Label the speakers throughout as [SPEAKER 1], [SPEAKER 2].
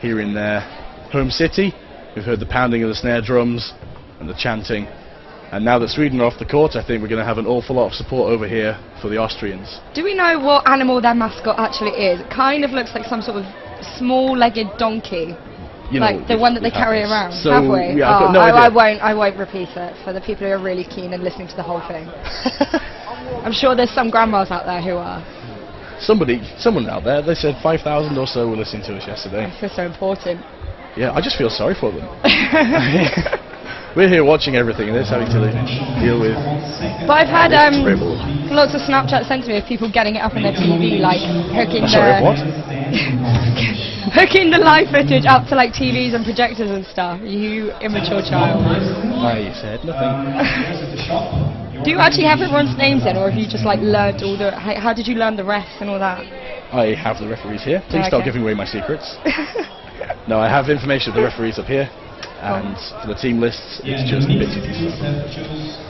[SPEAKER 1] here in their home city. We've heard the pounding of the snare drums and the chanting. And now that Sweden are off the court, I think we're going to have an awful lot of support over here for the Austrians.
[SPEAKER 2] Do we know what animal their mascot actually is? It kind of looks like some sort of small-legged donkey. You know, like the one that they carry around.
[SPEAKER 1] So,
[SPEAKER 2] have we?
[SPEAKER 1] Yeah, I've got no idea.
[SPEAKER 2] I won't repeat it for the people who are really keen and listening to the whole thing. I'm sure there's some grandmas out there who are.
[SPEAKER 1] Someone out there, they said 5,000 or so were listening to us yesterday.
[SPEAKER 2] I feel so important.
[SPEAKER 1] Yeah, I just feel sorry for them. We're here watching everything and it's having to deal with.
[SPEAKER 2] But I've had lots of Snapchats sent to me of people getting it up on their TV, like hooking hooking the live footage up to like TVs and projectors and stuff. You immature child.
[SPEAKER 1] I said nothing.
[SPEAKER 2] Do you actually have everyone's names in, or have you just like learned all the? How did you learn the refs and all that?
[SPEAKER 1] I have the referees here. Please stop giving away my secrets. No, I have information of the referees up here. And for the team lists, it's just bits and pieces.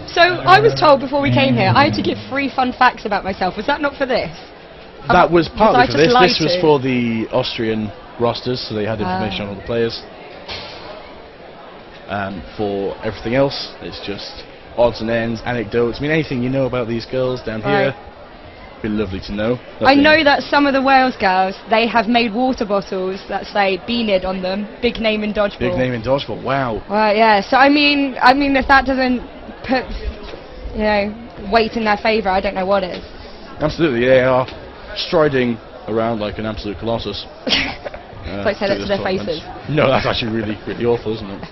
[SPEAKER 2] So I was told before we came here I had to give 3 fun facts about myself. Was that not for this?
[SPEAKER 1] That was partly for this. This was for the Austrian rosters, so they had information on all the players. For everything else, it's just odds and ends, anecdotes. I mean, anything you know about these girls down here. Be lovely to know.
[SPEAKER 2] I know that some of the Wales girls, they have made water bottles that say "Beanid" on them. Big name in dodgeball.
[SPEAKER 1] Big name in dodgeball. Wow.
[SPEAKER 2] Well, yeah. So I mean, if that doesn't put, weight in their favour, I don't know what is.
[SPEAKER 1] Absolutely, they are striding around like an absolute colossus.
[SPEAKER 2] Like say that to their faces.
[SPEAKER 1] No, that's actually really, really awful, isn't it?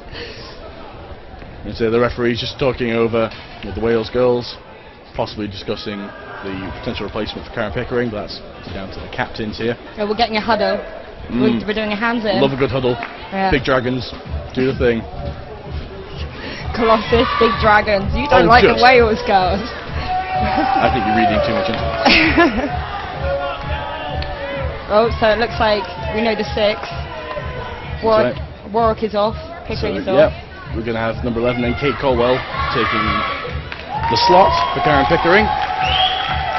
[SPEAKER 1] And so the referee's just talking over with the Wales girls, possibly discussing the potential replacement for Karen Pickering, but that's down to the captains here.
[SPEAKER 2] Oh, we're getting a huddle. We're doing a hands in.
[SPEAKER 1] Love a good huddle. Yeah. Big dragons, do the thing.
[SPEAKER 2] Colossus, big dragons. You don't like the Wales girls.
[SPEAKER 1] I think you're reading too much into it.
[SPEAKER 2] So it looks like we know the 6. Warwick is off. Pickering is off.
[SPEAKER 1] Yeah, we're going to have number 11 and Kate Colwell taking the slot for Karen Pickering.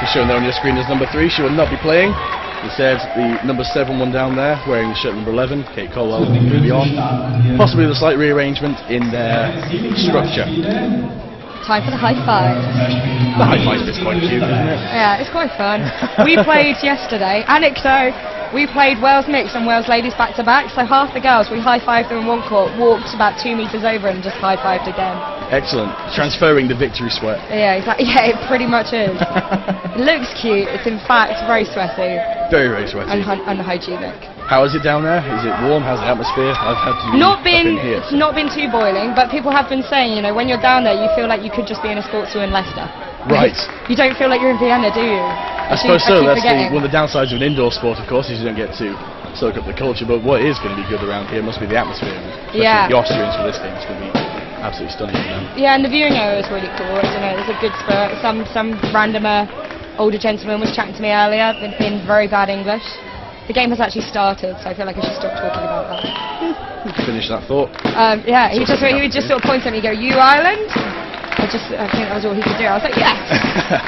[SPEAKER 1] She's shown there on your screen as number 3. She will not be playing. Instead, the number 7 one down there, wearing the shirt number 11, Kate Colwell, will be on. Possibly the slight rearrangement in their structure.
[SPEAKER 2] Time for the high five.
[SPEAKER 1] The high five is quite cute, isn't it?
[SPEAKER 2] Yeah, it's quite fun. We played yesterday. Anecdote. We played Wales mixed and Wales ladies back to back, so half the girls, we high-fived them in one court, walked about 2 metres over and just high-fived again. Excellent.
[SPEAKER 1] Transferring the victory sweat.
[SPEAKER 2] Yeah, exactly. Yeah, it pretty much is. It looks cute. It's in fact very sweaty.
[SPEAKER 1] Very, very sweaty.
[SPEAKER 2] And unhygienic.
[SPEAKER 1] How is it down there? Is it warm? How's the atmosphere?
[SPEAKER 2] It's not been too boiling, but people have been saying, when you're down there, you feel like you could just be in a sports zoo in Leicester.
[SPEAKER 1] Right.
[SPEAKER 2] You don't feel like you're in Vienna, do you?
[SPEAKER 1] I suppose so. That's one of the downsides of an indoor sport, of course, is you don't get to soak up the culture. But what is going to be good around here must be the atmosphere.
[SPEAKER 2] Yeah.
[SPEAKER 1] The Austrians for this game is going to be absolutely stunning for them.
[SPEAKER 2] Yeah, and the viewing area is really cool. There's a good spirit. Some randomer older gentleman was chatting to me earlier in very bad English. The game has actually started, so I feel like I should stop talking about that.
[SPEAKER 1] Finish that thought.
[SPEAKER 2] Yeah, he would just sort of point at me and go, "You Ireland?" I think that was all he could do. I was like, yes.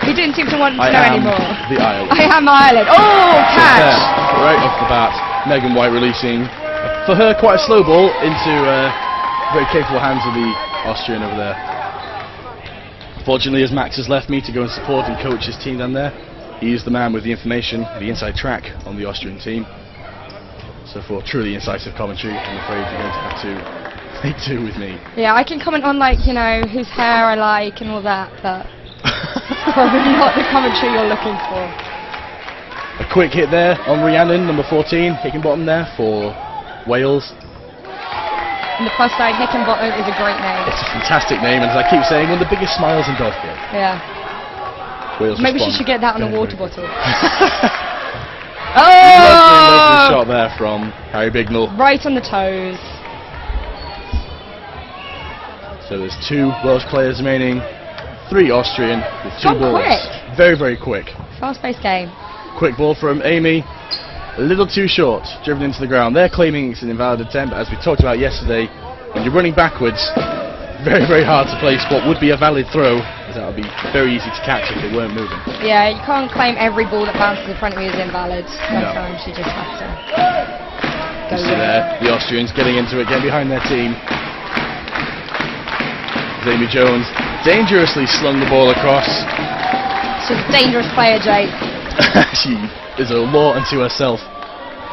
[SPEAKER 2] He didn't seem to want to know anymore.
[SPEAKER 1] The Ireland.
[SPEAKER 2] I am Ireland. Oh, catch!
[SPEAKER 1] Right off the bat, Megan White releasing, for her, quite a slow ball into very capable hands of the Austrian over there. Fortunately, as Max has left me to go and support and coach his team down there, he is the man with the information, the inside track on the Austrian team. So for truly incisive commentary, I'm afraid you're going to have to make do with me. Yeah,
[SPEAKER 2] I can comment on whose hair I like and all that, but probably not the commentary you're looking for.
[SPEAKER 1] A quick hit there on Rhiannon, number 14, Hickenbottom there for Wales.
[SPEAKER 2] And the plus side, Hickenbottom is a great name.
[SPEAKER 1] It's a fantastic name, and as I keep saying, one of the biggest smiles in dodgeball.
[SPEAKER 2] Yeah.
[SPEAKER 1] Wales
[SPEAKER 2] Maybe she should get that on a water bottle.
[SPEAKER 1] Oh! Lovely shot there from Harry Bignell.
[SPEAKER 2] Right on the toes.
[SPEAKER 1] So there's 2 Welsh players remaining, 3 Austrian with 2 balls.
[SPEAKER 2] Quick.
[SPEAKER 1] Very, very quick.
[SPEAKER 2] Fast-paced game.
[SPEAKER 1] Quick ball from Amy, a little too short, driven into the ground. They're claiming it's an invalid attempt, but as we talked about yesterday, when you're running backwards, very, very hard to place what would be a valid throw, as that would be very easy to catch if they weren't moving.
[SPEAKER 2] Yeah, you can't claim every ball that bounces in front of you is invalid. Sometimes you just have to. Go
[SPEAKER 1] You see there, the Austrians getting into it, getting behind their team. Amy Jones dangerously slung the ball across.
[SPEAKER 2] She's a dangerous player, Jake.
[SPEAKER 1] She is a law unto herself.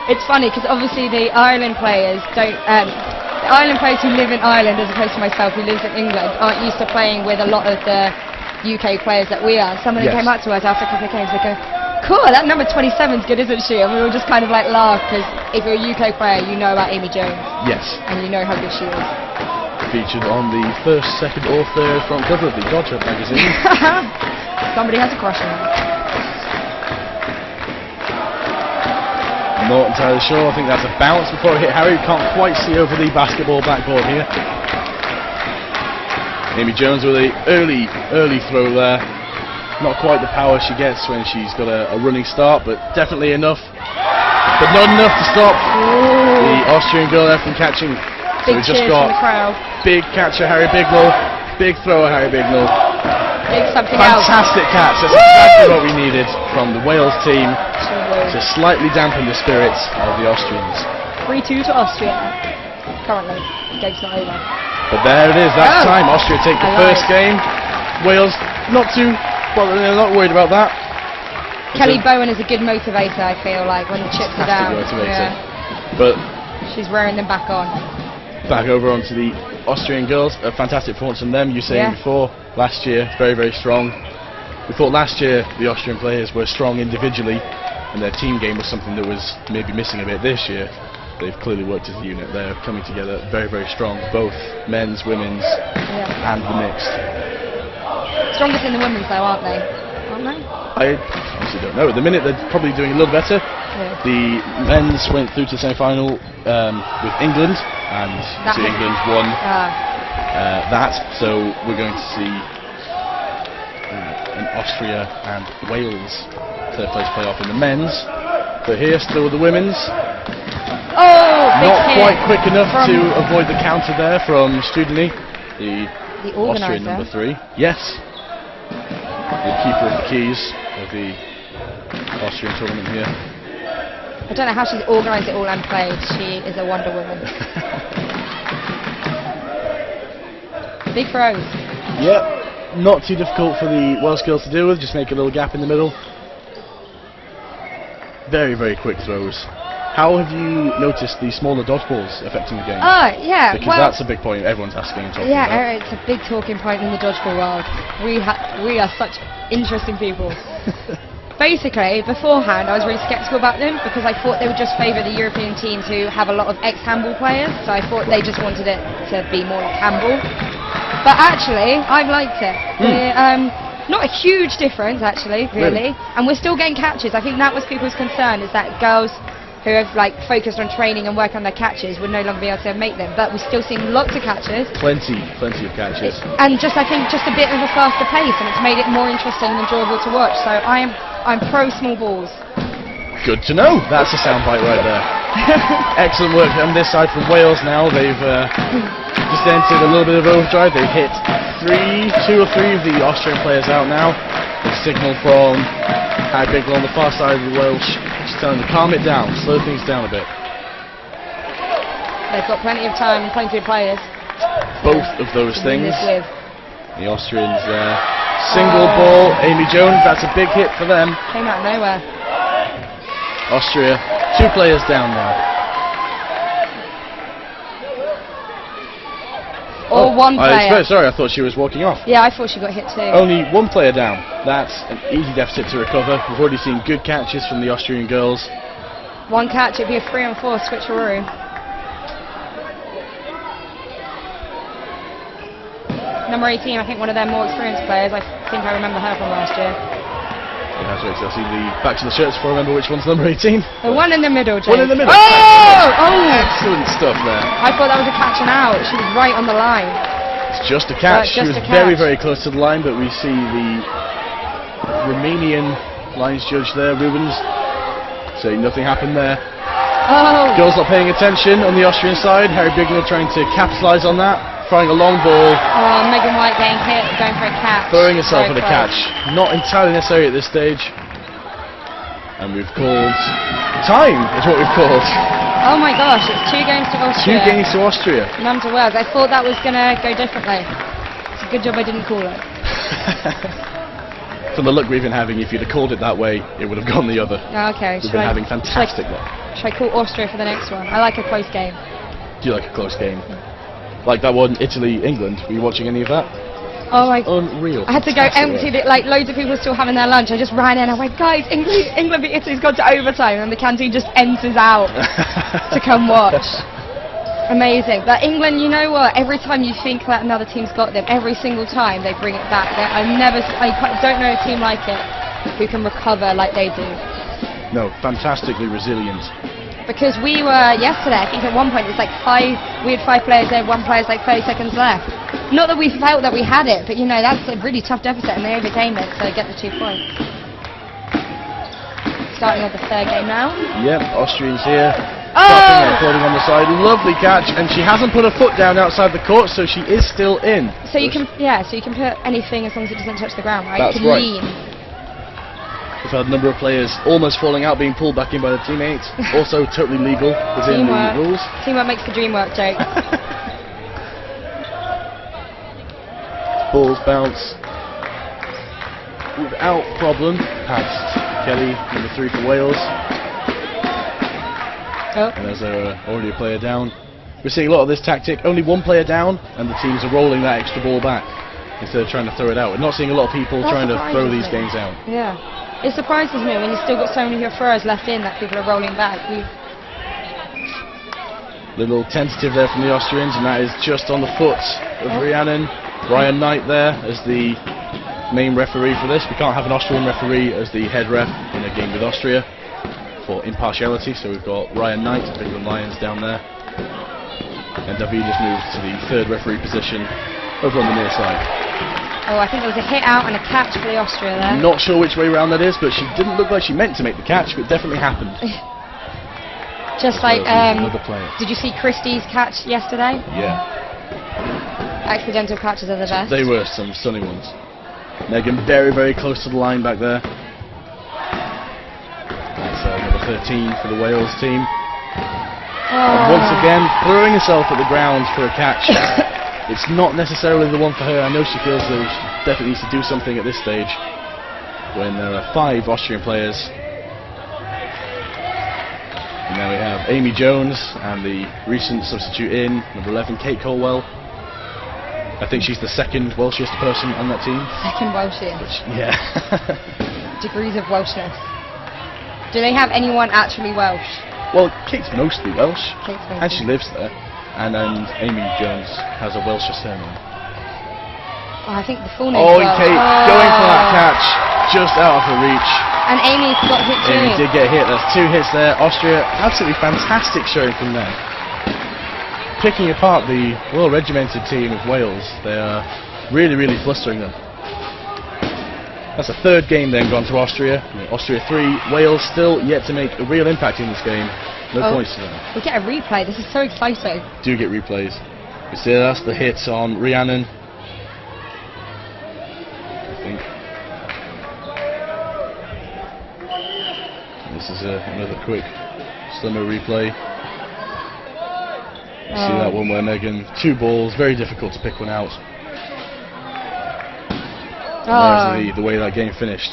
[SPEAKER 2] It's funny because obviously the Ireland players don't. The Ireland players who live in Ireland, as opposed to myself who lives in England, aren't used to playing with a lot of the UK players that we are. Some of them came up to us after a couple of games. They go, "Cool, that number 27's good, isn't she?" And we all just kind of like laugh because if you're a UK player, you know about Amy Jones.
[SPEAKER 1] Yes.
[SPEAKER 2] And you know how good she is.
[SPEAKER 1] Featured on the first, second or third front cover of the Dodger magazine.
[SPEAKER 2] Somebody has a crush on her.
[SPEAKER 1] Not entirely sure. I think that's a bounce before it hit Harry. Can't quite see over the basketball backboard here. Amy Jones with a early throw there. Not quite the power she gets when she's got a running start, but definitely enough. But not enough to stop the Austrian girl there from catching. So
[SPEAKER 2] Big
[SPEAKER 1] we just
[SPEAKER 2] cheers
[SPEAKER 1] got
[SPEAKER 2] from the crowd.
[SPEAKER 1] big catcher Harry Bigelow, big thrower Harry Bigelow.
[SPEAKER 2] Big something else.
[SPEAKER 1] Fantastic catch. That's exactly what we needed from the Wales team to slightly dampen the spirits of the Austrians.
[SPEAKER 2] 3-2 to Austria. Currently, the game's not over.
[SPEAKER 1] But there it is. That time Austria take the first game. Wales not too. Well, they're not worried about that.
[SPEAKER 2] Kelly Bowen is a good motivator. I feel like when the chips are down.
[SPEAKER 1] Motivator. But
[SPEAKER 2] she's rearing them back on.
[SPEAKER 1] Back over onto the Austrian girls. A fantastic performance from them. You saying before, last year, very, very strong. We thought last year the Austrian players were strong individually and their team game was something that was maybe missing a bit this year. They've clearly worked as a unit. They're coming together very, very strong, both men's, women's and the mixed.
[SPEAKER 2] Strongest in the women's though, aren't they?
[SPEAKER 1] I honestly don't know. At the minute they're probably doing a little better. The men's went through to the semi-final with England, and England won that. So we're going to see an Austria and Wales third place playoff in the men's. But here, still with the women's. Not quite quick enough to avoid the counter there from Studeny, the Austrian number 3. Yes, the keeper of the keys of the Austrian tournament here.
[SPEAKER 2] I don't know how she's organised it all and played. She is a Wonder Woman. Big throws.
[SPEAKER 1] Yep, not too difficult for the Welsh girls to deal with. Just make a little gap in the middle. Very, very quick throws. How have you noticed the smaller dodgeballs affecting the game?
[SPEAKER 2] Yeah,
[SPEAKER 1] because that's a big point everyone's asking and talking about.
[SPEAKER 2] Yeah, it's a big talking point in the dodgeball world. We are such interesting people. Basically, beforehand, I was really sceptical about them because I thought they would just favour the European teams who have a lot of ex-handball players, so I thought they just wanted it to be more like handball. But actually, I've liked it. Not a huge difference, actually, really. And we're still getting catches. I think that was people's concern, is that girls who have focused on training and work on their catches would no longer be able to make them. But we're still seeing lots of catches.
[SPEAKER 1] Plenty of catches.
[SPEAKER 2] And I think just a bit of a faster pace, and it's made it more interesting and enjoyable to watch. So I'm pro small balls.
[SPEAKER 1] Good to know. That's a soundbite right there. Excellent work on this side from Wales now. They've just entered a little bit of overdrive. They've hit 2 or 3 of the Austrian players out now. The signal from Harry Bigelow on the far side of the Welsh. Just telling them to calm it down, slow things down a bit.
[SPEAKER 2] They've got plenty of time and plenty of players.
[SPEAKER 1] Both of those things. The Austrians single ball, Amy Jones, that's a big hit for them.
[SPEAKER 2] Came out of nowhere.
[SPEAKER 1] Austria, 2 players down now.
[SPEAKER 2] Or 1 player.
[SPEAKER 1] Sorry, I thought she was walking off.
[SPEAKER 2] Yeah, I thought she got hit too.
[SPEAKER 1] Only 1 player down. That's an easy deficit to recover. We've already seen good catches from the Austrian girls.
[SPEAKER 2] 1 catch, it'd be a 3 on 4 switcheroo. Number 18, I think one of their more experienced players. I think I remember her from last year.
[SPEAKER 1] Yeah, that's right. So I'll see the backs of the shirts before I remember which one's number 18.
[SPEAKER 2] The one in the middle, Jake.
[SPEAKER 1] One in the middle. Excellent stuff there.
[SPEAKER 2] I thought that was a catch and out. She was right on the line.
[SPEAKER 1] It's just a catch. She was very, very close to the line, but we see the Romanian lines judge there, Rubens, saying nothing happened there. Girls not paying attention on the Austrian side. Harry Bigelow trying to capitalise on that. Throwing a long ball.
[SPEAKER 2] Megan White getting hit, going for a catch.
[SPEAKER 1] Throwing herself at a catch. Not entirely necessary at this stage. And we've called time, is what we've called.
[SPEAKER 2] Oh my gosh, it's 2 games to Austria.
[SPEAKER 1] 2 games to Austria.
[SPEAKER 2] None to Wales. I thought that was going to go differently. It's a good job I didn't call it.
[SPEAKER 1] From the luck we've been having, if you'd have called it that way, it would have gone the other.
[SPEAKER 2] Okay.
[SPEAKER 1] We've been having fantastic luck.
[SPEAKER 2] Should I call Austria for the next one? I like a close game.
[SPEAKER 1] Do you like a close game? Like that one, Italy-England. Were you watching any of that?
[SPEAKER 2] Oh my!
[SPEAKER 1] Unreal.
[SPEAKER 2] I had to go empty. Like loads of people still having their lunch. I just ran in. I went, guys, England beat Italy's gone to overtime, and the canteen just enters out to come watch. Amazing. But England, you know what? Every time you think that another team's got them, every single time they bring it back. I don't know a team like it who can recover like they do.
[SPEAKER 1] No, fantastically resilient.
[SPEAKER 2] Because we were yesterday, I think at one point it's like we had 5 players there, 1 player's like 30 seconds left. Not that we felt that we had it, but you know, that's a really tough deficit and they overcame it, so get the 2 points. Starting with the 3rd game now.
[SPEAKER 1] Yep, Austrians here.
[SPEAKER 2] Oh!
[SPEAKER 1] Recording on the side, lovely catch, and she hasn't put her foot down outside the court, so she is still in.
[SPEAKER 2] So you can put anything as long as it doesn't touch the ground, right?
[SPEAKER 1] That's
[SPEAKER 2] you can
[SPEAKER 1] right.
[SPEAKER 2] lean.
[SPEAKER 1] We've had a number of players almost falling out, being pulled back in by the teammates. Also totally legal within the rules.
[SPEAKER 2] Teamwork makes the dream work, Jake.
[SPEAKER 1] Balls bounce without problem past Kelly, number 3 for Wales.
[SPEAKER 2] Oh.
[SPEAKER 1] And there's already a player down. We're seeing a lot of this tactic. Only 1 player down, and the teams are rolling that extra ball back instead of trying to throw it out. We're not seeing a lot of people trying to throw these games out.
[SPEAKER 2] Yeah. It surprises me when you've still got so many of your throwers left in that people are rolling back.
[SPEAKER 1] Little tentative there from the Austrians, and that is just on the foot of Rhiannon. Ryan Knight there as the main referee for this. We can't have an Austrian referee as the head ref in a game with Austria for impartiality, so we've got Ryan Knight of England Lions down there. And David has moved to the 3rd referee position over on the near side.
[SPEAKER 2] Oh, I think there was a hit out and a catch for the Austria there.
[SPEAKER 1] Not sure which way around that is, but she didn't look like she meant to make the catch, but it definitely happened.
[SPEAKER 2] Just like, did you see Christie's catch yesterday?
[SPEAKER 1] Yeah.
[SPEAKER 2] Accidental catches are the best.
[SPEAKER 1] They were some stunning ones. Megan very, very close to the line back there. That's number 13 for the Wales team. And once again, throwing herself at the ground for a catch. It's not necessarily the one for her. I know she feels that she definitely needs to do something at this stage when there are 5 Austrian players. And now we have Amy Jones and the recent substitute in, number 11, Kate Colwell. I think she's the 2nd Welshest person on that team.
[SPEAKER 2] 2nd Welshest.
[SPEAKER 1] Yeah.
[SPEAKER 2] Degrees of Welshness. Do they have anyone actually Welsh?
[SPEAKER 1] Well, Kate's mostly Welsh, and she lives there. And Amy Jones has a Welsh surname.
[SPEAKER 2] Oh, I think the full name.
[SPEAKER 1] Oh, and Kate going for that catch, just out of her reach.
[SPEAKER 2] And Amy got hit too.
[SPEAKER 1] Amy did get hit. That's 2 hits there. Austria, absolutely fantastic showing from them. Picking apart the well-regimented team of Wales. They are really, really flustering them. That's a 3rd game then gone to Austria. Austria 3, Wales still yet to make a real impact in this game. No points to them.
[SPEAKER 2] We get a replay. This is so exciting.
[SPEAKER 1] Do get replays. You see that's the hit on Rhiannon. I think. This is another quick slow-mo replay. You see that one where Megan, 2 balls, very difficult to pick one out. And there's the way that game finished.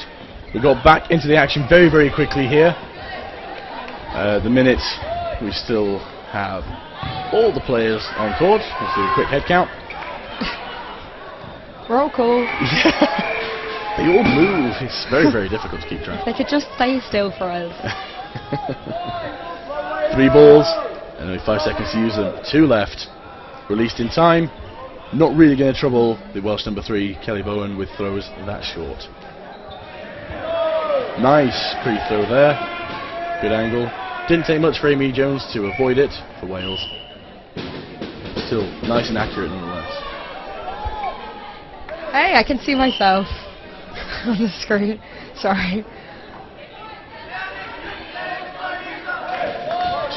[SPEAKER 1] We got back into the action very, very quickly here. The minute we still have all the players on court. Let's do a quick head count.
[SPEAKER 2] Roll call.
[SPEAKER 1] Yeah. They all move. It's very, very difficult to keep track.
[SPEAKER 2] If they could just stay still for us.
[SPEAKER 1] 3 balls, and only 5 seconds to use them. 2 left. Released in time. Not really going to trouble the Welsh number 3, Kelly Bowen, with throws that short. Nice pretty throw there. Good angle. Didn't take much for Amy Jones to avoid it for Wales. Still nice and accurate nonetheless.
[SPEAKER 2] Hey, I can see myself on the screen. Sorry.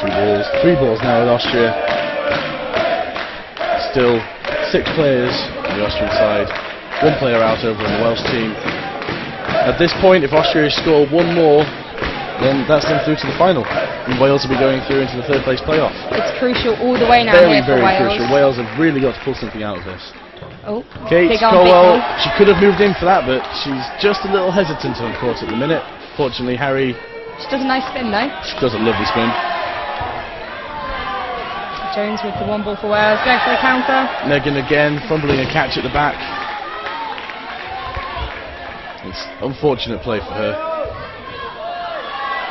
[SPEAKER 1] 2 balls, 3 balls now with Austria. Still 6 players on the Austrian side. 1 player out over on the Welsh team. At this point, if Austria score 1 more, then that's them through to the final. And Wales will be going through into the third place playoff.
[SPEAKER 2] It's crucial all the way now
[SPEAKER 1] Very,
[SPEAKER 2] here for
[SPEAKER 1] very
[SPEAKER 2] Wales.
[SPEAKER 1] crucial. Wales have really got to pull something out of this.
[SPEAKER 2] Oh,
[SPEAKER 1] Kate
[SPEAKER 2] big on,
[SPEAKER 1] Colwell,
[SPEAKER 2] big on.
[SPEAKER 1] she could have moved in for that, but she's just a little hesitant on court at the minute. Fortunately, Harry...
[SPEAKER 2] She does a nice spin though.
[SPEAKER 1] She does a lovely spin.
[SPEAKER 2] Jones with the 1 ball for Wales, going for the counter.
[SPEAKER 1] Megan again, fumbling a catch at the back. It's unfortunate play for her.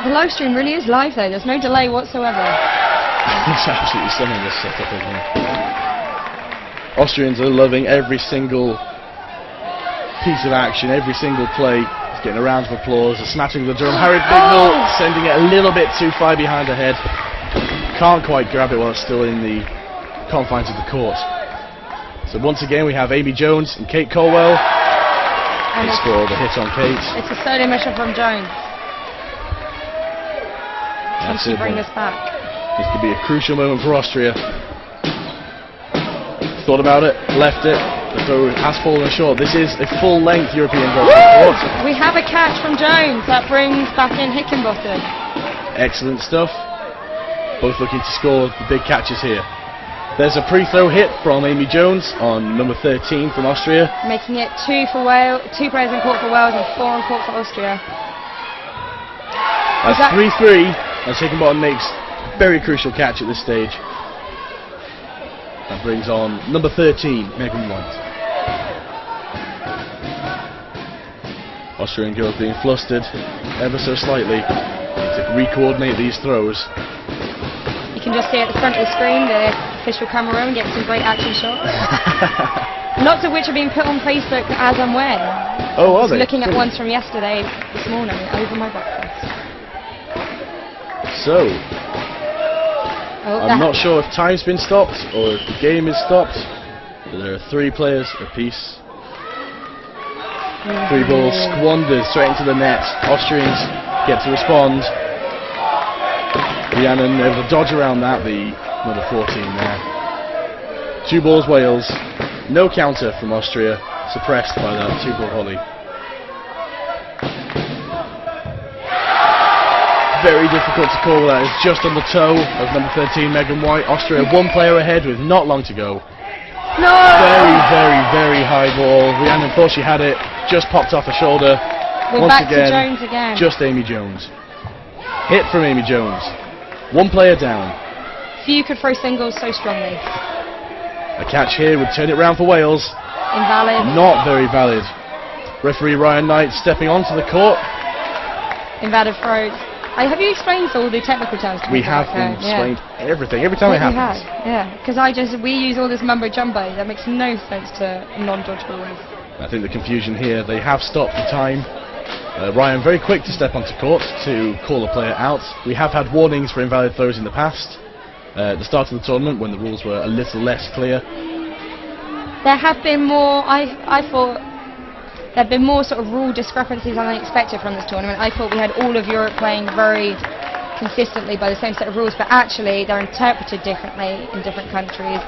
[SPEAKER 2] The live stream really is live though, there's no delay whatsoever.
[SPEAKER 1] It's absolutely stunning, this setup, isn't it? Austrians are loving every single piece of action, every single play. It's getting a round of applause, a smashing of the drum. Harry Bignell sending it a little bit too far behind her head. Can't quite grab it while it's still in the confines of the court. So once again we have Amy Jones and Kate Colwell.
[SPEAKER 2] And
[SPEAKER 1] they score the hit on Kate.
[SPEAKER 2] It's a solo mission from Jones. Can
[SPEAKER 1] That's
[SPEAKER 2] she
[SPEAKER 1] it,
[SPEAKER 2] bring
[SPEAKER 1] then.
[SPEAKER 2] us back?
[SPEAKER 1] This could be a crucial moment for Austria. Thought about it, left it, the throw has fallen short. This is a full-length European goal.
[SPEAKER 2] We have a catch from Jones that brings back in Hickenbottom.
[SPEAKER 1] Excellent stuff. Both looking to score the big catches here. There's a pre-throw hit from Amy Jones on number 13 from Austria.
[SPEAKER 2] Making it 2 for Wales, 2 players in court for Wales and 4 in court for Austria.
[SPEAKER 1] That's 3-3, and Hickenbottom makes a very crucial catch at this stage. That brings on number 13, Megan White. Austrian girls being flustered ever so slightly. Need to re-coordinate these throws.
[SPEAKER 2] You can just see at the front of the screen the official camera room getting some great action shots. Lots of which are being put on Facebook as and when.
[SPEAKER 1] Oh, are they?
[SPEAKER 2] Looking at ones from yesterday, this morning, over my breakfast.
[SPEAKER 1] So, I'm not sure if time's been stopped or if the game is stopped. But there are 3 players apiece. 3 balls squandered straight into the net. Austrians get to respond. Rhiannon able to dodge around that, the number 14 there. 2 balls Wales. No counter from Austria, suppressed by that 2-ball volley. Very difficult to call that. It's just on the toe of number 13, Megan White. Austria 1 player ahead with not long to go.
[SPEAKER 2] No!
[SPEAKER 1] Very, very, very high ball. Rhiannon thought she had it, just popped off her shoulder.
[SPEAKER 2] We're
[SPEAKER 1] Once
[SPEAKER 2] back
[SPEAKER 1] again,
[SPEAKER 2] to Jones again.
[SPEAKER 1] Just Amy Jones. Hit from Amy Jones. 1 player down.
[SPEAKER 2] Few could throw singles so strongly.
[SPEAKER 1] A catch here would turn it round for Wales.
[SPEAKER 2] Invalid.
[SPEAKER 1] Not very valid. Referee Ryan Knight stepping onto the court.
[SPEAKER 2] Invalid throws. Have you explained all the technical terms to me?
[SPEAKER 1] We have explained everything. Every time it happens.
[SPEAKER 2] Yeah, because we use all this mumbo jumbo. That makes no sense to non-dodgeballs.
[SPEAKER 1] I think the confusion here, they have stopped the time. Ryan very quick to step onto court to call a player out. We have had warnings for invalid throws in the past. At the start of the tournament when the rules were a little less clear.
[SPEAKER 2] There have been more, I thought, there have been more sort of rule discrepancies than I expected from this tournament. I thought we had all of Europe playing very consistently by the same set of rules, but actually they're interpreted differently in different countries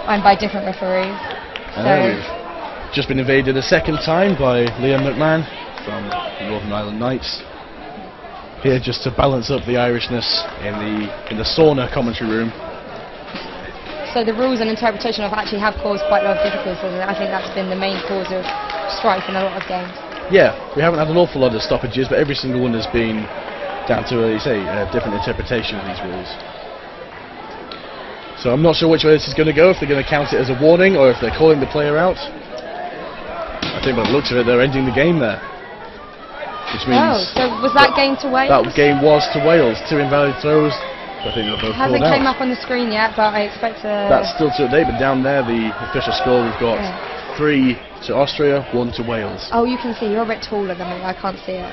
[SPEAKER 2] and by different referees. So
[SPEAKER 1] we've just been invaded a second time by Liam McMahon from the Northern Ireland Knights. Here just to balance up the Irishness in the sauna commentary room.
[SPEAKER 2] So the rules and interpretation have caused quite a lot of difficulties, and I think that's been the main cause of strife in a lot of games. Yeah,
[SPEAKER 1] we haven't had an awful lot of stoppages, but every single one has been down to, a different interpretation of these rules. So I'm not sure which way this is going to go, if they're going to count it as a warning or if they're calling the player out. I think by the looks of it, they're ending the game there. Which means
[SPEAKER 2] so was that game to Wales?
[SPEAKER 1] That game was to Wales. 2 invalid throws. I think they're both called out.
[SPEAKER 2] Hasn't came up on the screen yet, but I expect to...
[SPEAKER 1] That's still to date, but down there, the official score, we've got 3 to Austria, 1 to Wales.
[SPEAKER 2] Oh, you can see. You're a bit taller than me. I can't see it.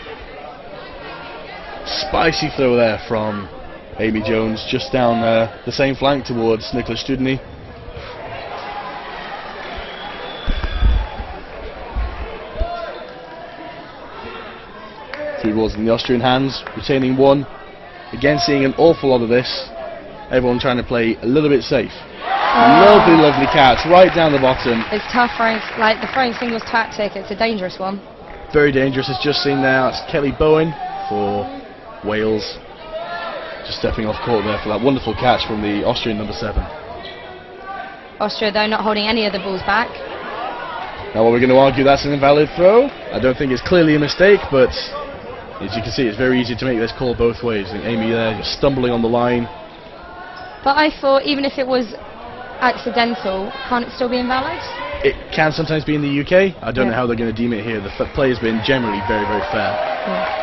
[SPEAKER 1] Spicy throw there from Amy Jones, just down the same flank towards Nicola Studny. Three balls in the Austrian hands, retaining 1. Again, seeing an awful lot of this. Everyone trying to play a little bit safe. Lovely, lovely catch, right down the bottom.
[SPEAKER 2] It's tough throwing, like the throwing singles tactic. It's a dangerous one.
[SPEAKER 1] Very dangerous. It's just seen now. It's Kelly Bowen for Wales just stepping off court there for that wonderful catch from the Austrian number 7.
[SPEAKER 2] Austria, though, not holding any of the balls back.
[SPEAKER 1] Now, what we're going to argue that's an invalid throw. I don't think it's clearly a mistake, but as you can see, it's very easy to make this call both ways. I think Amy there just stumbling on the line.
[SPEAKER 2] But I thought, even if it was accidental, can't it still be invalid?
[SPEAKER 1] It can sometimes be in the UK. I don't know how they're going to deem it here. The play has been generally very, very fair.
[SPEAKER 2] Yeah.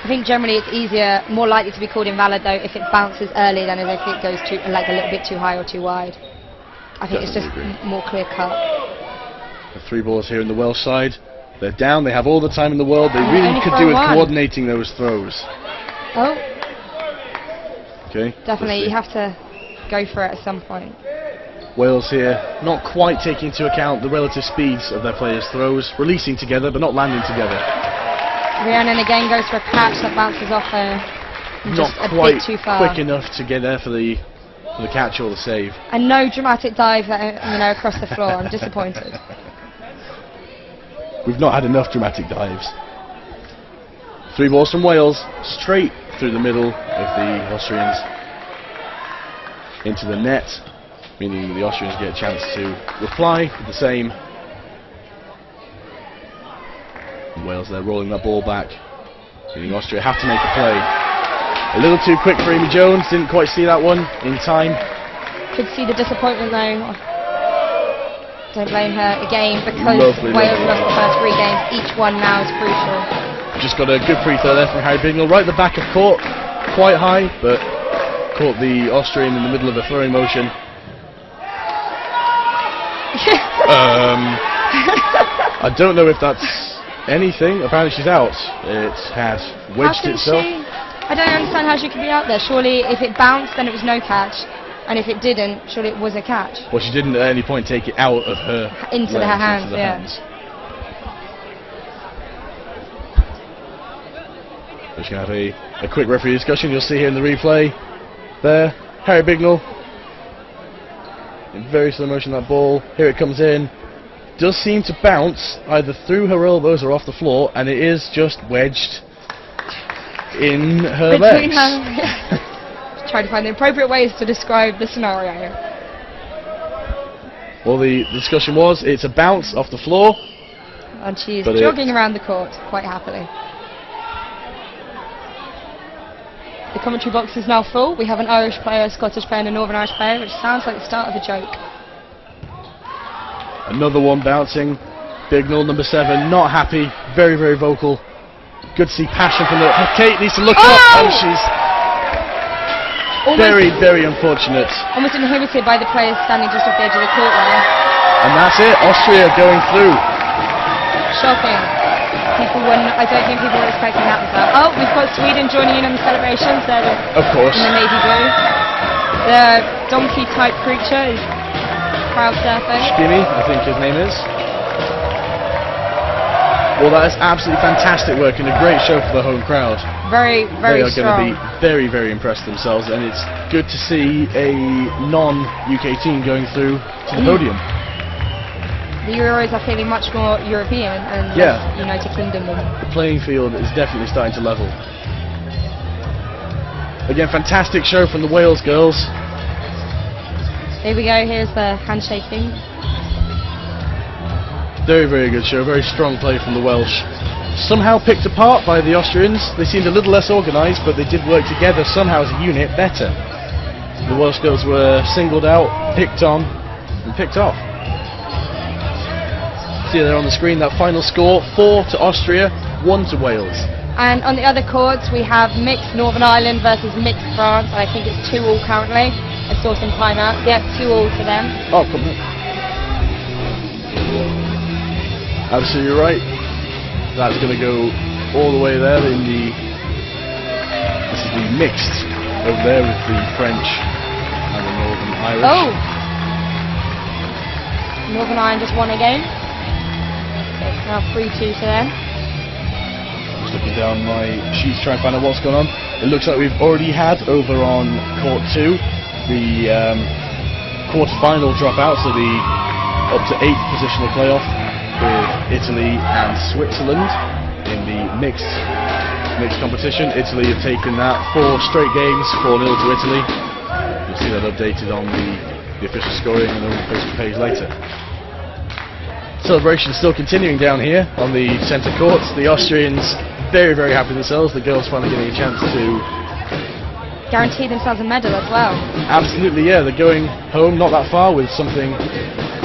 [SPEAKER 2] I think generally it's easier, more likely to be called invalid though if it bounces early than if it goes too, like a little bit too high or too wide. I think it's just more clear cut.
[SPEAKER 1] The 3 balls here in the Welsh side. They're down, they have all the time in the world. They really could do with coordinating those throws.
[SPEAKER 2] Oh.
[SPEAKER 1] Okay.
[SPEAKER 2] Definitely, you have to go for it at some point.
[SPEAKER 1] Wales here, not quite taking into account the relative speeds of their players' throws, releasing together but not landing together.
[SPEAKER 2] Rhiannon again goes for a catch that bounces off her.
[SPEAKER 1] Not quite too far. Quick enough to get there for the catch or the save.
[SPEAKER 2] And no dramatic dive across the floor. I'm disappointed.
[SPEAKER 1] We've not had enough dramatic dives. 3 balls from Wales, straight through the middle of the Austrians into the net, meaning the Austrians get a chance to reply with the same. Wales there rolling that ball back, meaning Austria have to make a play. A little too quick for Amy Jones, didn't quite see that one in time. Could see the disappointment though. Don't blame her again, because Wales lost the first 3 games. Each one now is crucial. Just got a good free throw there from Harry Bignell, right at the back of court, quite high, but caught the Austrian in the middle of a throwing motion. I don't know if that's anything. Apparently she's out. It had wedged itself. I don't understand how she could be out there. Surely if it bounced then it was no catch, and if it didn't, surely it was a catch. Well, she didn't at any point take it out of her into her hands. We're just going to have a quick referee discussion. You'll see here in the replay there, Harry Bignell in very slow motion, that ball, here it comes in, does seem to bounce either through her elbows or off the floor, and it is just wedged in her legs. Try to find the appropriate ways to describe the scenario. Well, the discussion was, it's a bounce off the floor, and she's jogging around the court quite happily. The commentary box is now full. We have an Irish player, a Scottish player and a Northern Irish player, which sounds like the start of a joke. Another one bouncing. Bignell, number 7, not happy, very, very vocal. Good to see passion from the... Kate needs to look up, and she's very, very unfortunate. Almost inhibited by the players standing just off the edge of the court there. And that's it, Austria going through. Shocking. I don't think people were expecting that result. Oh, we've got Sweden joining in on the celebrations. They're in the navy blue. The donkey-type creature is crowd surfing. Skinny, I think his name is. Well, that is absolutely fantastic work and a great show for the home crowd. Very, very strong. They are going to be very, very impressed themselves, and it's good to see a non-UK team going through to the podium. The Euros are feeling much more European and less United Kingdom. The playing field is definitely starting to level. Again, fantastic show from the Wales girls. Here we go, here's the handshaking. Very, very good show, very strong play from the Welsh. Somehow picked apart by the Austrians. They seemed a little less organised, but they did work together somehow as a unit better. The Welsh girls were singled out, picked on, and picked off. See there on the screen that final score, 4 to Austria, 1 to Wales. And on the other courts we have mixed Northern Ireland versus mixed France. I think it's 2-2 currently. I saw some timeouts. Yep, 2-2 for them. Oh, come on. Absolutely right. That's going to go all the way there in the... This is the mixed over there with the French and the Northern Irish. Oh! Northern Ireland just won again. It's now 3-2 to them. Just looking down my sheets trying to find out what's going on. It looks like we've already had over on court 2 the quarter-final dropout, so the up to 8th positional playoff with Italy and Switzerland in the mixed competition. Italy have taken that 4 straight games, 4-0 to Italy. You'll see that updated on the official scoring on the Facebook page later. Celebration still continuing down here on the centre court. The Austrians very, very happy with themselves. The girls finally getting a chance to
[SPEAKER 2] guarantee themselves a medal as well.
[SPEAKER 1] Absolutely, yeah. They're going home not that far with something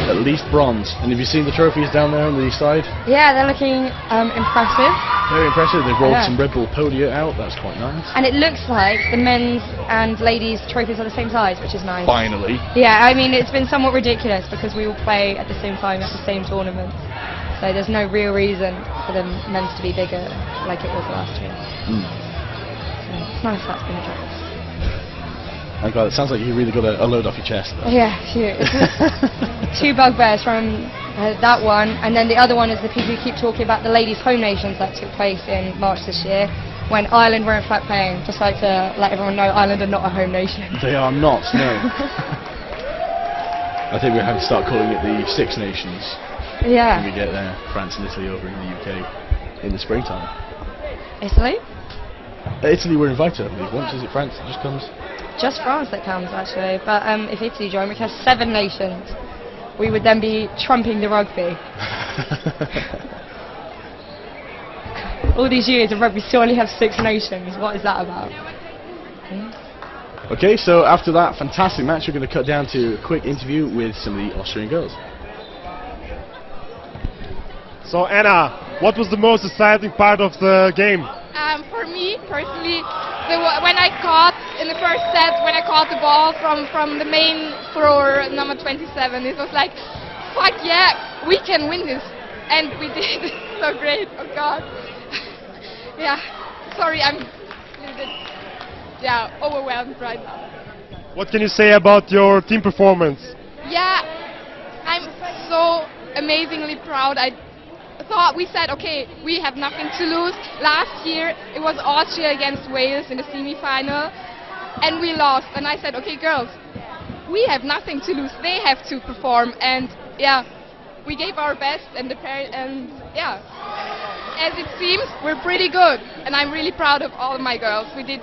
[SPEAKER 1] at least bronze. And have you seen the trophies down there on the side?
[SPEAKER 2] Yeah, they're looking impressive.
[SPEAKER 1] Very impressive. They've rolled some Red Bull Podia out. That's quite nice.
[SPEAKER 2] And it looks like the men's and ladies' trophies are the same size, which is nice.
[SPEAKER 1] Finally.
[SPEAKER 2] Yeah, I mean, it's been somewhat ridiculous because we all play at the same time at the same tournament. So there's no real reason for the men's to be bigger like it was last year. So it's nice that's been addressed.
[SPEAKER 1] I'm glad. It sounds like you really got a load off your chest. Though.
[SPEAKER 2] Yeah, sure. 2 bugbears from that one, and then the other one is the people who keep talking about the ladies' home nations that took place in March this year, when Ireland were in fact playing. Just like to let everyone know, Ireland are not a home nation.
[SPEAKER 1] They are not, no. I think we're having to start calling it the Six Nations.
[SPEAKER 2] Yeah.
[SPEAKER 1] When we get there, France and Italy over in the UK in the springtime.
[SPEAKER 2] Italy?
[SPEAKER 1] Italy were invited, I believe. Once is it France that just comes?
[SPEAKER 2] Just France that comes, actually. But if Italy join, we have 7 nations. We would then be trumping the rugby. All these years of rugby still only have 6 nations. What is that about?
[SPEAKER 1] Okay, so after that fantastic match, we're going to cut down to a quick interview with some of the Austrian girls.
[SPEAKER 3] So Anna, what was the most exciting part of the game?
[SPEAKER 4] For me personally, when I caught in the first set, when I caught the ball from the main thrower, number 27, it was like, fuck yeah, we can win this, and we did. So great. Oh God. Yeah. Sorry, I'm a little bit overwhelmed right now.
[SPEAKER 3] What can you say about your team performance?
[SPEAKER 4] Yeah, I'm so amazingly proud. I thought we said, okay, we have nothing to lose. Last year it was Austria against Wales in the semi-final, and we lost. And I said, okay, girls, we have nothing to lose. They have to perform, and yeah, we gave our best. And yeah, as it seems, we're pretty good, and I'm really proud of all of my girls. We did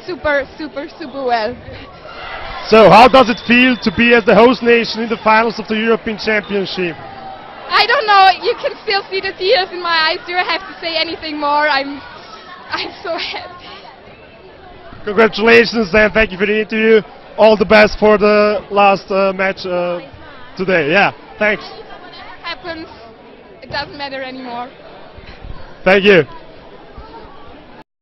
[SPEAKER 4] super, super, super well.
[SPEAKER 3] So, how does it feel to be as the host nation in the finals of the European Championship?
[SPEAKER 4] I don't know, you can still see the tears in my eyes. Do I have to say anything more? I'm so happy.
[SPEAKER 3] Congratulations and thank you for the interview. All the best for the last match today. Yeah, thanks.
[SPEAKER 4] Whatever happens, it doesn't matter anymore.
[SPEAKER 3] Thank you.